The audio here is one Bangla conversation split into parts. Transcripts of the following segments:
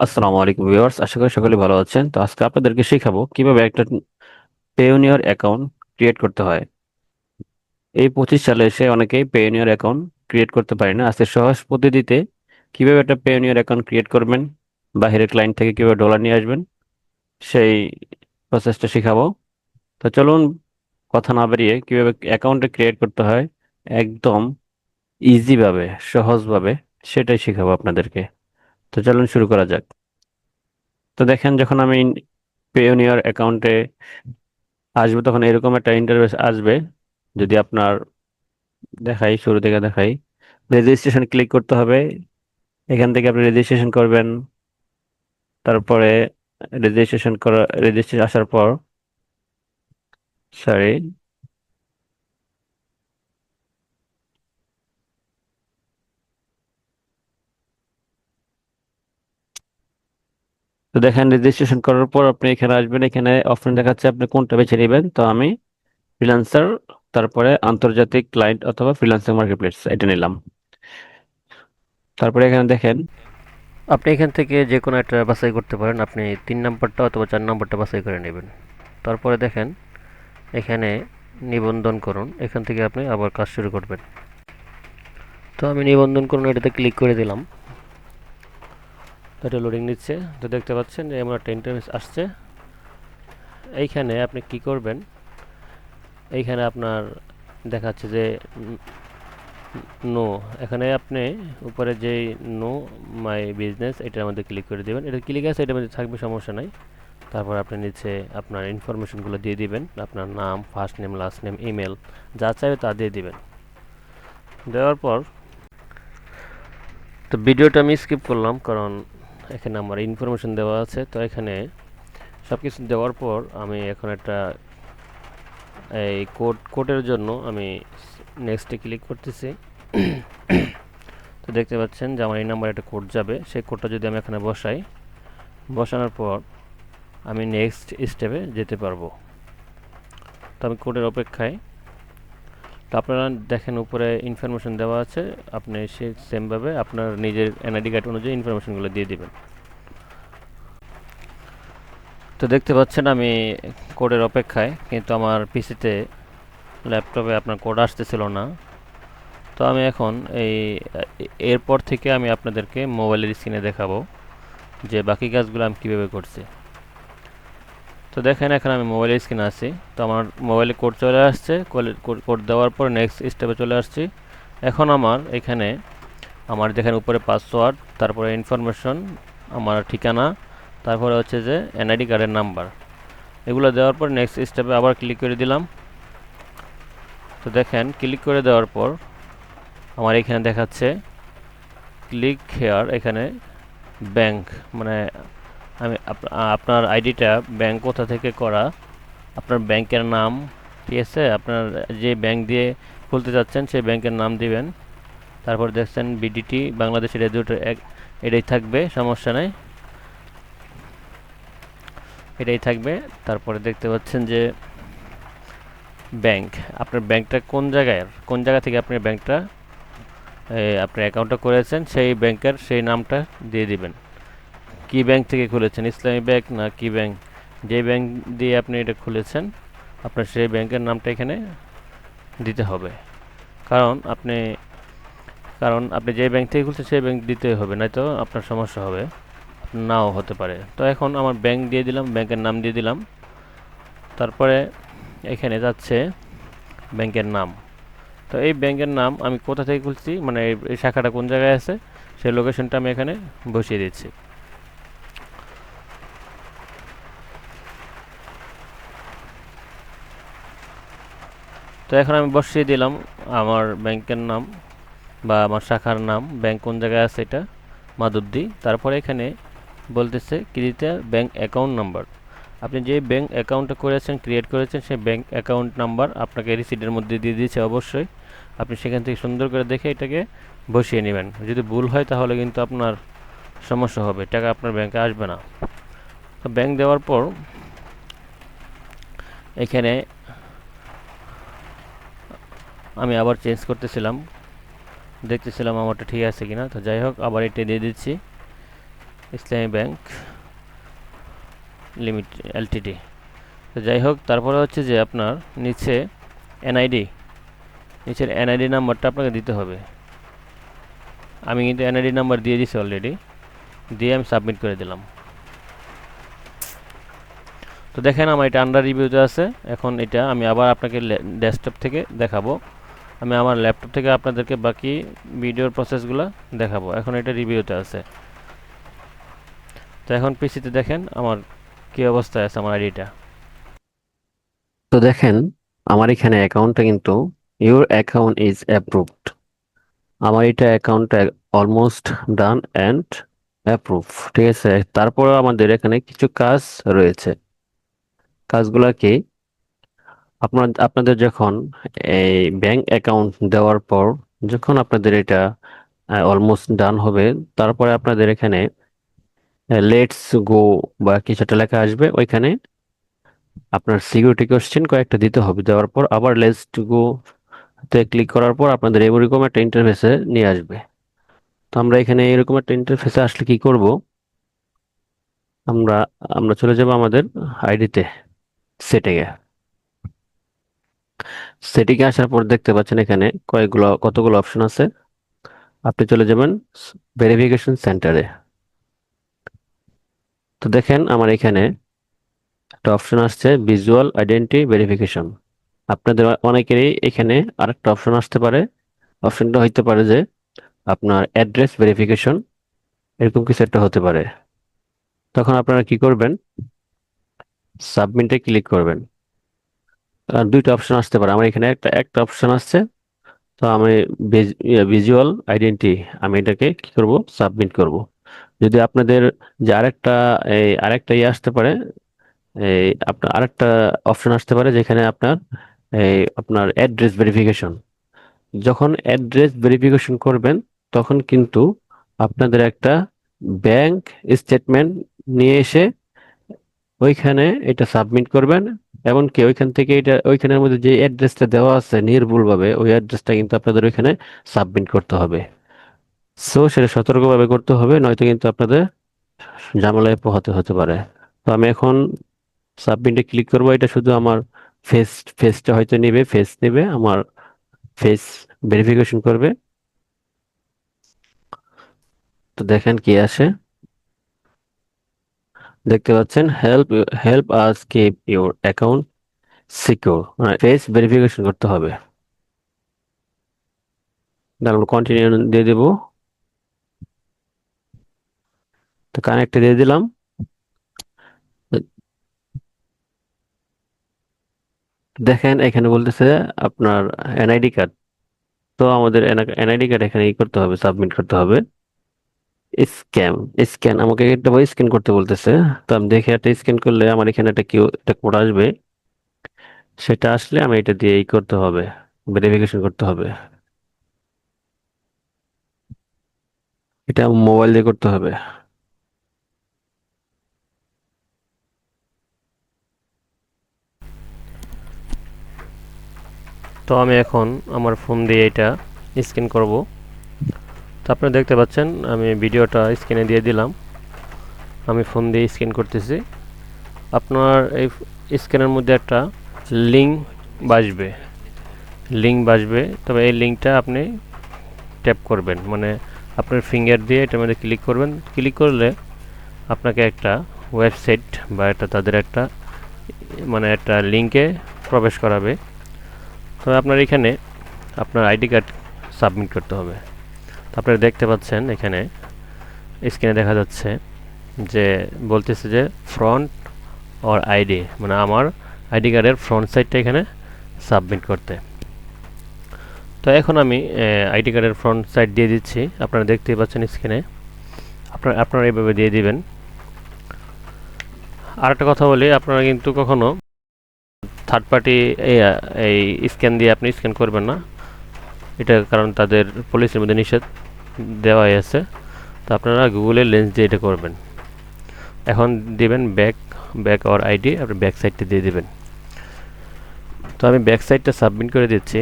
আসসালামু আলাইকুম ভিউয়ার্স, আশা করি সকলে ভালো আছেন। তো আজকে আপনাদেরকে শেখাবো কিভাবে একটা পেওনিয়ার অ্যাকাউন্ট ক্রিয়েট করতে হয়। এই 25 সালে এসে অনেকেই পেওনিয়ার অ্যাকাউন্ট ক্রিয়েট করতে পারে না। আজকে সহজ পদ্ধতিতে কিভাবে একটা পেওনিয়ার অ্যাকাউন্ট ক্রিয়েট করবেন, বাইরের ক্লায়েন্ট থেকে কিভাবে ডলার নিয়ে আসবেন, সেই প্রসেসটা শেখাবো। তো চলুন, কথা না বেরিয়ে কিভাবে অ্যাকাউন্টটা ক্রিয়েট করতে হয় একদম ইজি ভাবে, সহজ ভাবে, সেটাই শেখাবো আপনাদেরকে। তো চলুন শুরু করা যাক। তো দেখেন, যখন আমি পেওনিয়ার অ্যাকাউন্টে আসবে তখন এরকম একটা ইন্টারফেস আসবে। যদি আপনার দেখাই, শুরু থেকে দেখাই, রেজিস্ট্রেশন ক্লিক করতে হবে। এখান থেকে আপনি রেজিস্ট্রেশন করবেন। তারপরে রেজিস্ট্রেশন আসার পর, সরি, তো দেখেন রেজিস্ট্রেশন করার পর আপনি এখানে আসবেন। এখানে অপশন দেখাচ্ছে আপনি কোনটা বেছে নেবেন। তো আমি ফ্রিল্যান্সার, তারপরে আন্তর্জাতিক ক্লায়েন্ট অথবা ফ্রিল্যান্সিং মার্কেটপ্লেস এটা নিলাম। তারপরে এখানে দেখেন, আপনি এখান থেকে যে কোনো একটা বাছাই করতে পারেন। আপনি 3 নম্বরটা অথবা 4 নম্বরটা বাছাই করে নেবেন। তারপরে দেখেন এখানে নিবন্ধন করুন, এখান থেকে আপনি আবার কাজ শুরু করবেন। তো আমি নিবন্ধন করুন এটাতে ক্লিক করে দিলাম। তো এটা লোডিং নিচ্ছে। তো দেখতে পাচ্ছেন যে এমন একটা ইন্টারফেস আসছে। এইখানে আপনি কি করবেন, এইখানে আপনার দেখাচ্ছে যে নো, এখানে আপনি উপরে যেই নো মাই বিজনেস এটার মধ্যে ক্লিক করে দেবেন। এটা ক্লিক আছে, এটার মধ্যে থাকবে, সমস্যা নাই। তারপর আপনি নিচে আপনার ইনফরমেশনগুলো দিয়ে দিবেন, আপনার নাম, first name, last name, email, যা চাইবে তা দিয়ে দিবেন। দেওয়ার পর, তো ভিডিওটা আমি স্কিপ করলাম কারণ এখানে আমার ইনফরমেশন দেওয়া আছে। তো এখানে সব কিছু দেওয়ার পর আমি এখন একটা এই কোডের জন্য আমি নেক্সটে ক্লিক করতেছি। তো দেখতে পাচ্ছেন যে আমার এই নাম্বারে একটা কোড যাবে। সেই কোডটা যদি আমি এখানে বসাই, বসানোর পর আমি নেক্সট স্টেপে যেতে পারবো। তো আমি কোডের অপেক্ষায়। তো আপনারা দেখেন উপরে ইনফরমেশন দেওয়া আছে, আপনি সেই সেমভাবে আপনার নিজের এনআইডি কার্ড অনুযায়ী ইনফরমেশনগুলো দিয়ে দিবেন। তো দেখতে পাচ্ছেন আমি কোডের অপেক্ষায়, কিন্তু আমার পিসিতে, ল্যাপটপে আপনার কোড আসতেছিল না। তো আমি এখন এরপর থেকে আমি আপনাদেরকে মোবাইলের স্ক্রিনে দেখাবো যে বাকি কাজগুলো আমি কীভাবে করছি। তো দেখেন এখন আমি মোবাইলের স্ক্রিনে আছি। তো আমার মোবাইলে কোড চলে আসছে। কোড দেওয়ার পর নেক্সট স্টেপে চলে আসছি। এখন আমার এখানে আমার দেখেন উপরে পাসওয়ার্ড, তারপরে ইনফরমেশন, আমার ঠিকানা, তারপরে হচ্ছে যে এনআইডি কার্ডের নাম্বার, এগুলো দেওয়ার পর নেক্সট স্টেপে আবার ক্লিক করে দিলাম। তো দেখেন ক্লিক করে দেওয়ার পর আমার এখানে দেখাচ্ছে ক্লিক হেয়ার, এখানে ব্যাংক, মানে আমি আপনার আইডিটা ব্যাংক কোথা থেকে করা, আপনার ব্যাংকের নাম, ঠিক আছে, আপনার যে ব্যাংক দিয়ে খুলতে যাচ্ছেন সেই ব্যাংকের নাম দিবেন। তারপর দেখছেন বিডিটি বাংলাদেশের এটাই থাকবে, সমস্যা নেই, এটাই থাকবে। তারপরে দেখতে পাচ্ছেন যে ব্যাংক, আপনার ব্যাংকটা কোন জায়গা থেকে আপনি ব্যাংকটা আপনার অ্যাকাউন্টটা করেছেন সেই ব্যাংকের সেই নামটা দিয়ে দিবেন। কি ব্যাংক থেকে খুলেছেন, ইসলামী ব্যাংক না কি ব্যাংক, যে ব্যাংক দিয়ে আপনি এটা খুলেছেন আপনার সেই ব্যাংকের নামটা এখানে দিতে হবে। কারণ আপনি কারণ আপনি যে ব্যাংক থেকে খুলছেন সেই ব্যাংক দিতে হবে, নয়তো আপনার সমস্যা হবে, নাও হতে পারে। তো এখন আমার ব্যাংক দিয়ে দিলাম, ব্যাংকের নাম দিয়ে দিলাম। তারপরে এখানে যাচ্ছে ব্যাংকের নাম। তো এই ব্যাংকের নাম আমি কোথা থেকে খুলছি, মানে এই শাখাটা কোন জায়গায় আছে সেই লোকেশনটা আমি এখানে বসিয়ে দিচ্ছি। তো এখন আমি বসিয়ে দিলাম আমার ব্যাংকের নাম বা আমার শাখার নাম, ব্যাংক কোন জায়গায় আছে এটা মাধবদী। তারপরে এখানে বলতেছে ক্রিয়েট ব্যাংক অ্যাকাউন্ট নাম্বার, আপনি যে ব্যাংক অ্যাকাউন্টটা করেছেন, ক্রিয়েট করেছেন, সেই ব্যাংক অ্যাকাউন্ট নাম্বার আপনাকে রিসিটের মধ্যে দিয়ে দিয়েছে। অবশ্যই আপনি সেখান থেকে সুন্দর করে দেখে এটাকে বসিয়ে নেবেন। যদি ভুল হয় তাহলে কিন্তু আপনার সমস্যা হবে, টাকা আপনার ব্যাংকে আসবে না। তো ব্যাংক দেওয়ার পর এখানে আমি আবার চেঞ্জ করতেছিলাম, দেখতেছিলাম আমারটা ঠিক আছে কিনা। তো যাই হোক, আবার এটা দিয়ে দিচ্ছি। ইসলামী ব্যাংক লিমিটেড এলটিডি। তো যাই হোক, তারপরে হচ্ছে যে আপনার নিচে এনআইডি, নিচের এনআইডি নাম্বারটা আপনাকে দিতে হবে। আমি কিন্তু এনআইডি নাম্বার দিয়ে দিছি অলরেডি, দিয়ে আমি সাবমিট করে দিলাম। তো দেখেন আমার এটা আন্ডার রিভিউতে আছে। এখন এটা আমি আবার আপনাকে ডেস্কটপ থেকে দেখাবো, আমি আমার ল্যাপটপ থেকে আপনাদেরকে বাকি ভিডিওর প্রসেসগুলো দেখাবো। এখন এটা রিভিউতে আছে। তো এখন পিসিতে দেখেন আমার কি অবস্থায় আছে আমার আইডিটা। তো দেখেন আমার এখানে অ্যাকাউন্টটা কিন্তু ইউর অ্যাকাউন্ট ইজ অ্যাপ্রুভড। আমার এটা অ্যাকাউন্টটা অলমোস্ট ডান অ্যান্ড অ্যাপ্রুভ। ঠিক আছে, তারপরেও আমাদের এখানে কিছু কাজ রয়েছে। কাজগুলা কি? আপনাদের যখন এই ব্যাংক অ্যাকাউন্ট দেওয়ার পর যখন আপনাদের এটা অলমোস্ট ডান হবে, তারপরে আপনাদের এখানে লেটস গো বা কিছু একটা লেখা আসবে। ওইখানে আপনার সিকিউরিটি কোশ্চেন কয়েকটা দিতে হবে। দেওয়ার পর আবার লেটস গো তে ক্লিক করার পর আপনাদের এরকম একটা ইন্টারফেসে নিয়ে আসবে। তো আমরা এখানে এরকম একটা ইন্টারফেসে আসলে কি করব? আমরা আমরা চলে যাব আমাদের আইডিতে, সেটিংয়ে। সেটিংয়ে আসার পর দেখতে পাচ্ছেন এখানে কতগুলো অপশন আছে। আপনি চলে যাবেন ভেরিফিকেশন সেন্টারে। তো দেখেন আমার এখানে একটা অপশন আসছে ভিজুয়াল আইডেন্টি ভেরিফিকেশন। আপনাদের অনেকেরই এখানে আরেকটা অপশন আসতে পারে। অপশনটা হইতে পারে যে আপনার অ্যাড্রেস ভেরিফিকেশন, এরকম কিছু একটা হতে পারে। তখন আপনারা কি করবেন? সাবমিটে ক্লিক করবেন। আর দুইটা অপশন আসতে পারে, আমার এখানে একটা একটা অপশন আসছে। তো আমি ভিজুয়াল আইডেন্টি, আমি এটাকে কি করব? সাবমিট করব। যদি আপনাদের যে আরেকটা ইয়ে আসতে পারে, এই আপনার আরেকটা অপশন আসতে পারে যেখানে আপনার অ্যাড্রেস ভেরিফিকেশন। যখন অ্যাড্রেস ভেরিফিকেশন করবেন তখন কিন্তু আপনাদের একটা ব্যাংক স্টেটমেন্ট নিয়ে এসে ওইখানে এটা সাবমিট করবেন। এমনকি ওইখান থেকে ওইখানের মধ্যে যে অ্যাড্রেসটা দেওয়া আছে নির্ভুলভাবে, ওই অ্যাড্রেসটা কিন্তু আপনাদের ওইখানে সাবমিট করতে হবে। সো সেটা সতর্কভাবে করতে হবে, নয়তো কিন্তু আপনাদের ঝামেলায় পোহাতে হতে পারে। তো আমি এখন সাবমিটে ক্লিক করবো। এটা শুধু আমার ফেস ফেসটা হয়তো নেবে আমার ফেস ভেরিফিকেশন করবে। তো দেখেন কি আসে। দেখতে পাচ্ছেন help help us keep your account secure, মানে ফেস ভেরিফিকেশন করতে হবে। তারপর কন্টিনিউ দিয়ে দেবো। তো কানেক্টে দিয়ে দিলাম। দেখেন এখানে বলতেছে আপনার এনআইডি কার্ড। তো আমাদের এনআইডি কার্ড এখানে করতে হবে, সাবমিট করতে হবে। স্ক্যান স্ক্যান আমাকে একটা স্ক্যান করতে বলতেছে। তো আমি দেখে একটা স্ক্যান করলে আমার এখানে একটা কোড আসবে। সেটা আসলে আমি এটা দিয়ে করতে হবে, ভেরিফিকেশন করতে হবে। এটা মোবাইল দিয়ে করতে হবে। তো আমি এখন আমার ফোন দিয়ে এটা স্ক্যান করব। তো আপনারা দেখতে পাচ্ছেন আমি ভিডিওটা স্ক্যানে দিয়ে দিলাম, আমি ফোন দিয়ে স্ক্যান করতেছি। আপনার এই স্ক্যানের মধ্যে একটা লিঙ্ক বাসবে, তবে এই লিঙ্কটা আপনি ট্যাপ করবেন, মানে আপনার ফিঙ্গার দিয়ে এটার মধ্যে ক্লিক করবেন। ক্লিক করলে আপনাকে একটা ওয়েবসাইট বা তাদের একটা লিঙ্কে প্রবেশ করাবে। তবে আপনার এখানে আপনার আইডি কার্ড সাবমিট করতে হবে। তো আপনারা দেখতে পাচ্ছেন এখানে স্ক্রিনে দেখা যাচ্ছে যে বলতেছে যে ফ্রন্ট অর আইডি, মানে আমার আইডি কার্ডের ফ্রন্ট সাইডটা এখানে সাবমিট করতে। তো এখন আমি আইডি কার্ডের ফ্রন্ট সাইড দিয়ে দিচ্ছি, আপনারা দেখতেই পাচ্ছেন স্ক্রিনে। আপনারা এইভাবে দিয়ে দিবেন। আর একটা কথা বলি, আপনারা কিন্তু কখনো থার্ড পার্টি এই স্ক্যান দিয়ে আপনি স্ক্যান করবেন না, এটা কারণ তাদের পলিসির মধ্যে নিষেধ দেওয়াই আছে। তো আপনারা গুগলের লেন্স দিয়ে এটা করবেন। এখন দিবেন ব্যাক অর আইডি, আপনি ব্যাক সাইডটা দিয়ে দিবেন। তো আমি ব্যাক সাইডটা সাবমিট করে দিচ্ছি।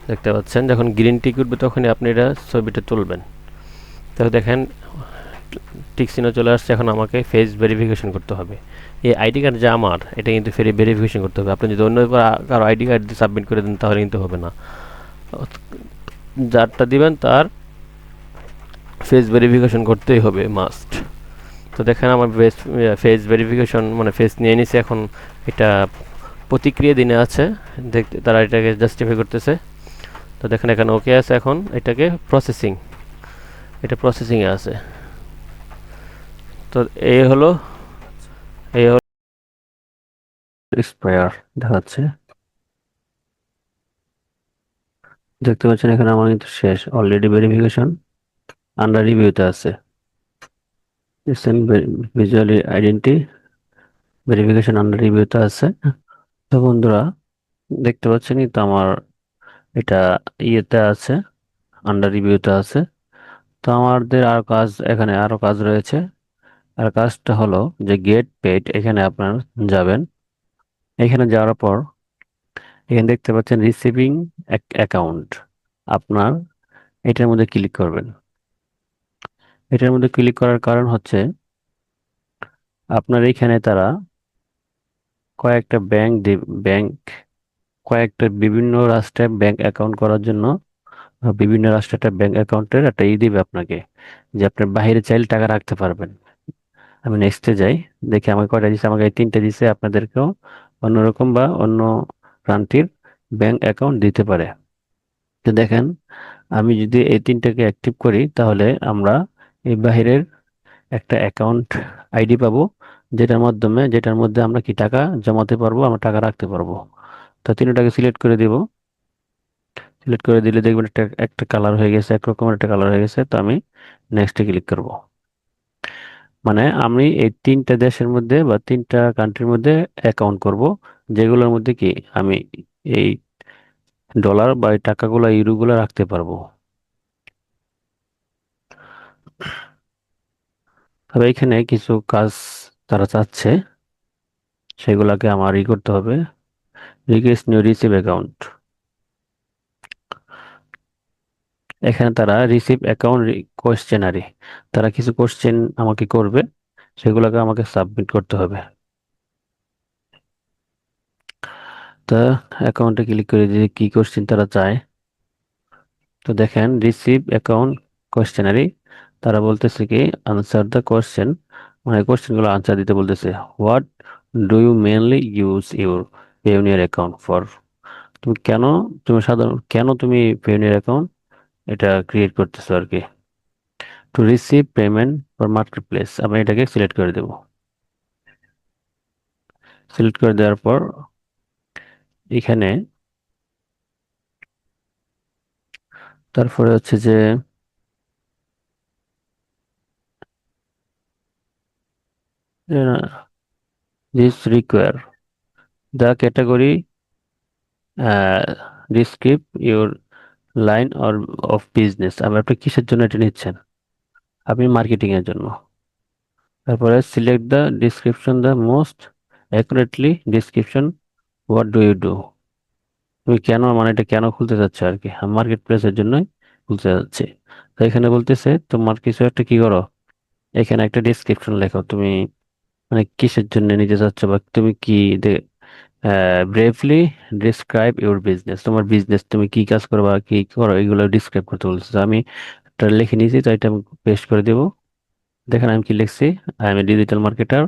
দেখতে পাচ্ছেন যখন গ্রিন টিক উঠবে তখনই আপনি এটা ছবিটা তুলবেন। তো দেখেন টিক চিহ্ন চলে আসছে। এখন আমাকে ফেস ভেরিফিকেশন করতে হবে। এই আইডি কার্ড যে আমার, এটা কিন্তু ভেরিফিকেশন করতে হবে। আপনি যদি অন্য কারো আইডি কার্ড দিয়ে সাবমিট করে দেন তাহলে কিন্তু হবে না। যারটা দিবেন তার ফেস ভেরিফিকেশন করতেই হবে, মাস্ট। তো দেখেন আমার ফেস ভেরিফিকেশন মানে ফেস নিয়ে নিছে। এখন এটা প্রতিক্রিয়া দিনে আছে, দেখতে তারা এটাকে জাস্টিফাই করতেছে। তো দেখেন এখানে ওকে আছে। এখন এটাকে প্রসেসিং, এটা প্রসেসিংয়ে আছে। তো এই হলো এই হলো এক্সপায়ার দেখাচ্ছে, দেখতে পাচ্ছেন এখানে আমার কিন্তু শেষ, অলরেডি ভেরিফিকেশন আন্ডার রিভিউতে আছে। ভিজুয়াল আইডেন্টি ভেরিফিকেশন আন্ডার রিভিউতে আছে। তো বন্ধুরা দেখতে পাচ্ছেন তো আমার এটা ইয়েতে আছে, আন্ডার রিভিউতে আছে। তো আমাদের আর কাজ, এখানে আরো কাজ রয়েছে। আর কাজটা হলো যে গেট পেড, এখানে আপনার যাবেন। এখানে যাওয়ার পর এখানে দেখতে পাচ্ছেন রিসিভিং অ্যাকাউন্ট, আপনার এটার মধ্যে ক্লিক করবেন। এটার মধ্যে ক্লিক করার কারণ হচ্ছে আপনার এখানে তারা কয়েকটা ব্যাংক কয়েকটা বিভিন্ন রাষ্ট্রে ব্যাংক অ্যাকাউন্ট করার জন্য বিভিন্ন রাষ্ট্রে একটা ব্যাংক অ্যাকাউন্টের একটা দিবে আপনাকে, যে আপনার বাইরে চাইলে টাকা রাখতে পারবেন। আমি নেক্সটে যাই, দেখি আমাকে কয়টা দিচ্ছে। আমাকে এই তিনটে দিচ্ছে, আপনাদেরকেও অন্যরকম বা অন্য প্রান্তির ব্যাংক অ্যাকাউন্ট দিতে পারে। তো দেখেন আমি যদি এই তিনটাকে অ্যাক্টিভ করি তাহলে আমরা এই বাহিরের একটা অ্যাকাউন্ট আইডি পাবো, যেটার মধ্যে আমরা কি টাকা জমাতে পারবো, আমরা টাকা রাখতে পারবো। তো তিনটাকে সিলেক্ট করে দিব। সিলেক্ট করে দিলে দেখবেন একটা একটা কালার হয়ে গেছে, একরকমের একটা কালার হয়ে গেছে। তো আমি নেক্সটে ক্লিক করব। মানে আমি এই তিনটা দেশের মধ্যে বা তিনটা কান্ট্রির মধ্যে অ্যাকাউন্ট করব, যেগুলোর মধ্যে কি আমি এই ডলার বা এই টাকাগুলো ইউরোগুলো রাখতে পারবো। তবে এখানে কিছু কাজ তারা চাচ্ছে, সেগুলাকে আমার করতে হবে। রিকোয়েস্ট নিউ রিসিভ অ্যাকাউন্ট, এখানে তারা রিসিভ অ্যাকাউন্ট কোয়েশ্চেনারি, তারা কিছু কোশ্চেন আমাকে করবে, সেগুলোকে আমাকে সাবমিট করতে হবে। তা অ্যাকাউন্টে ক্লিক করে দিয়ে কি কোশ্চেন তারা চায়। তো দেখেন রিসিভ অ্যাকাউন্ট কোয়েশ্চেনারি, তারা বলতেছে কি আনসার দ্য কোশ্চেন, মানে কোশ্চেনগুলো আনসার দিতে বলতেছে। What do you mainly use your Payoneer account for, তুমি কেন, তুমি পেওনিয়ার অ্যাকাউন্ট এটা ক্রিয়েট করতেছো আর কি। To receive payment for market place, আমি এটাকে সিলেক্ট করে দেবো। সিলেক্ট করে দেওয়ার পর এখানে তারপরে হচ্ছে যে this require the category describe your line or of business, আপনি কিসের জন্য এটা নিচ্ছেন, আপনি মার্কেটিং এর জন্য। তারপরে select the description the most accurately description what do you do, তুমি কেন, মানে এটা কেন খুলতে যাচ্ছে আর কি, মার্কেট প্লেসের জন্যই খুলতে যাচ্ছে। তো এখানে বলতেছে তোমার কিছু একটা কি করো, এখানে একটা ডিসক্রিপশন লেখো, তুমি মানে কিসের জন্য নিতে চাচ্ছ, বা তুমি কি ব্রেভলি ডিসক্রাইব ইউর বিজনেস, তোমার বিজনেস তুমি কি কাজ করো বা কি করো এগুলো ডিসক্রাইব করতে বলছে। তো আমি এটা লিখে নিয়েছি, তো এটা আমি পেস্ট করে দেবো। দেখেন আমি কি লিখছি, I am a digital marketer,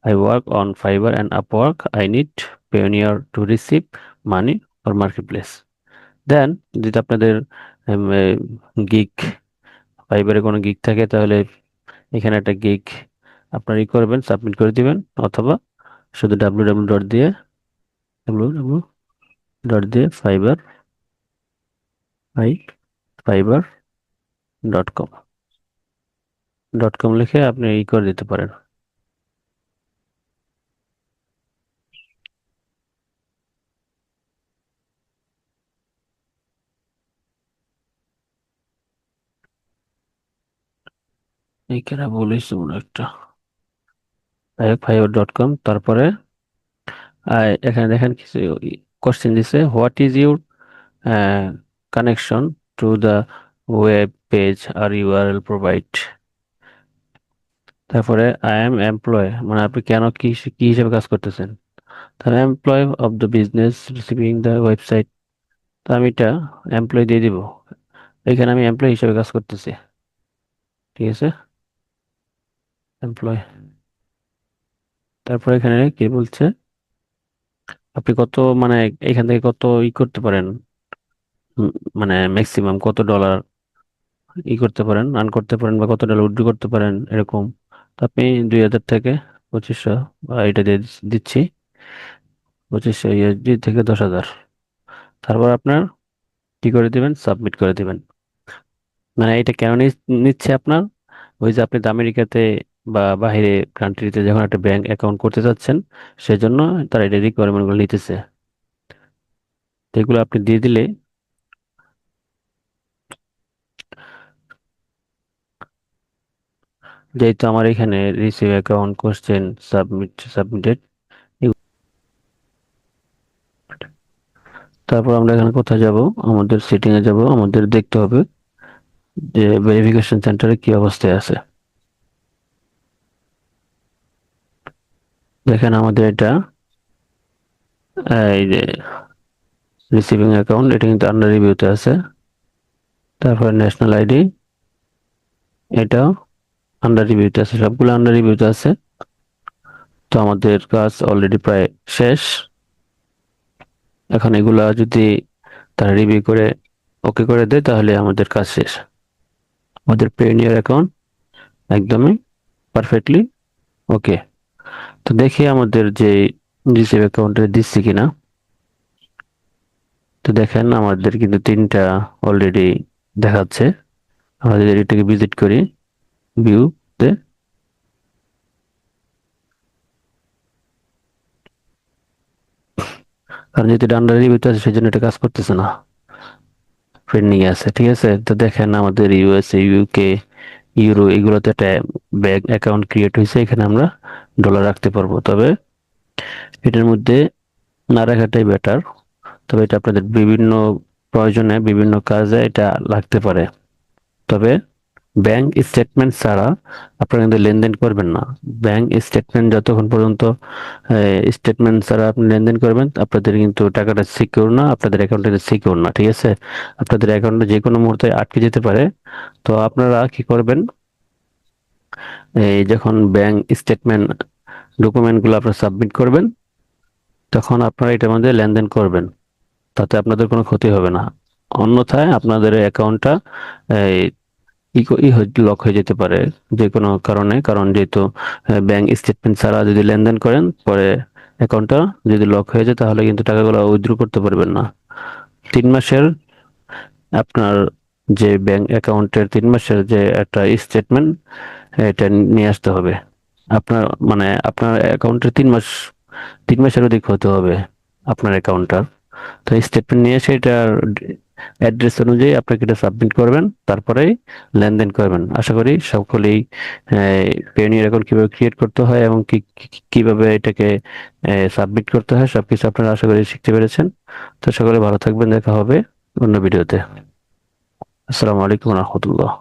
I work on Fiverr and Upwork, I need Payoneer to receive money for marketplace. Then যদি আপনাদের গিগ, ফাইবারে কোনো গিগ থাকে তাহলে এখানে একটা গিগ আপনার করবেন, সাবমিট করে দিবেন, অথবা শুধু www.ফাইবার ফাইবার ডট কম লিখে আপনি করে দিতে পারেন। এইখানে বলেছি মনে হয় একটা ফাইবার.com, তারপরে এখানে দেখেন কিছু কোশ্চেন দিছে, what is your connection to the web page আর ইউআরএল প্রোভাইড। তারপরে আই এম এমপ্লয়, মানে আপনি কেন কি কি হিসেবে কাজ করতেছেন। তাহলে employ of the business receiving the website, তো আমি এটা এমপ্লয় দিয়ে দিব। এখানে আমি এমপ্লয় হিসেবে কাজ করতেছি, ঠিক আছে, এমপ্লয়। তারপর এখানে কি বলছে, আপনি কত, মানে এখান থেকে কত করতে পারেন, উম, মানে ম্যাক্সিমাম কত ডলার করতে পারেন, আর্ন করতে পারেন, বা কত ডলার উইথড্র করতে পারেন এরকম। তো আপনি 2000 থেকে 2500, বা এটা দিয়ে দিচ্ছি 2500 ইউএসডি থেকে 10,000। তারপর আপনার কি করে দিবেন, সাবমিট করে দিবেন। মানে এটা কেন নিচ্ছে আপনার, ওই যে আপনি তো আমেরিকাতে বা বাইরে কান্ট্রিতে যখন একটা ব্যাংক অ্যাকাউন্ট করতে চাচ্ছেন, সেজন্য তারা এটা রিকোয়ারমেন্ট গুলো নিতেছে। তো এগুলো আপনি দিয়ে দিলে, যেহেতু আমার এখানে রিসিভ অ্যাকাউন্ট কোশ্চেন সাবমিটেড। তারপর আমরা এখানে কোথায় যাব, আমাদের সেটিং এ যাব, আমাদের দেখতে হবে যে ভেরিফিকেশন সেন্টারে কি অবস্থায় আছে। দেখেন আমাদের এটা এই যে রিসিভিং অ্যাকাউন্ট, এটা কিন্তু আন্ডার রিভিউতে আছে। তারপর ন্যাশনাল আইডি, এটাও আন্ডার রিভিউতে আছে, সবগুলো আন্ডার রিভিউতে আছে। তো আমাদের কাজ অলরেডি প্রায় শেষ। এখন এগুলা যদি তারা রিভিউ করে ওকে করে দেয়, তাহলে আমাদের কাজ শেষ। আমাদের পেনিয়ার অ্যাকাউন্ট একদমই পারফেক্টলি ওকে। তো দেখি আমাদের যে রিসিভ অ্যাকাউন্টে দিচ্ছি কিনা। তো দেখেন আমাদের কিন্তু 3টা অলরেডি দেখাচ্ছে। আমরা যদি এটাকে ভিজিট করি ভিউতে, কারণ যেহেতু ডান্ডার রিভিউতে আছে, সেই জন্য এটা কাজ করতেছে না, পেন্ডিং আছে, ঠিক আছে। তো দেখেন আমাদের ইউএসএ, ইউকে, ইউরো, এগুলোতে একটা ব্যাংক অ্যাকাউন্ট ক্রিয়েট হয়েছে, এখানে আমরা ডলার রাখতে পারবো। তবে এটার মধ্যে না রাখাটাই বেটার। তবে এটা আপনাদের বিভিন্ন প্রয়োজনে, বিভিন্ন কাজে এটা লাগতে পারে। তবে ব্যাংক স্টেটমেন্ট ছাড়া আপনারা কিন্তু লেনদেন করবেন না। ব্যাংক স্টেটমেন্ট যতক্ষণ পর্যন্ত স্টেটমেন্ট ছাড়া আপনি লেনদেন করবেন, আপনাদের কিন্তু টাকাটা সিকিউর না, আপনাদের অ্যাকাউন্টে সিকিউর না, ঠিক আছে। আপনাদের অ্যাকাউন্টে যে কোনো মুহূর্তে আটকে যেতে পারে। তো আপনারা কি করবেন, এই যখন ব্যাংক স্টেটমেন্ট ডকুমেন্ট গুলো আপনারা সাবমিট করবেন, তখন আপনারা এটার মধ্যে লেনদেন করবেন, তাতে আপনাদের কোনো ক্ষতি হবে না। অন্যথায় আপনাদের অ্যাকাউন্টটা লক হয়ে যেতে পারে যে কোনো কারণে। কারণ যেহেতু ব্যাংক স্টেটমেন্ট ছাড়া যদি লেনদেন করেন, পরে অ্যাকাউন্টটা যদি লক হয়ে যায়, তাহলে কিন্তু টাকাগুলো উইথড্র করতে পারবেন না। 3 মাসের আপনার যে ব্যাংক অ্যাকাউন্টের 3 মাসের যে একটা স্টেটমেন্ট, এটা নিয়ে আসতে হবে আপনার, মানে আপনার অ্যাকাউন্টের 3 মাসের অধিক হতে হবে আপনার অ্যাকাউন্টটা। তো স্টেটমেন্ট নিয়ে এসে এটার অ্যাড্রেস অনুযায়ী আপনাকে এটা সাবমিট করবেন, তারপরেই লেনদেন করবেন। আশা করি সকলেই পেওনিয়ার অ্যাকাউন্ট কিভাবে ক্রিয়েট করতে হয় এবং কিভাবে এটাকে সাবমিট করতে হয় সবকিছু আপনারা আশা করি শিখতে পেরেছেন। তো সকলে ভালো থাকবেন, দেখা হবে অন্য ভিডিওতে। আসসালামু আলাইকুম রহমতুল্লাহ।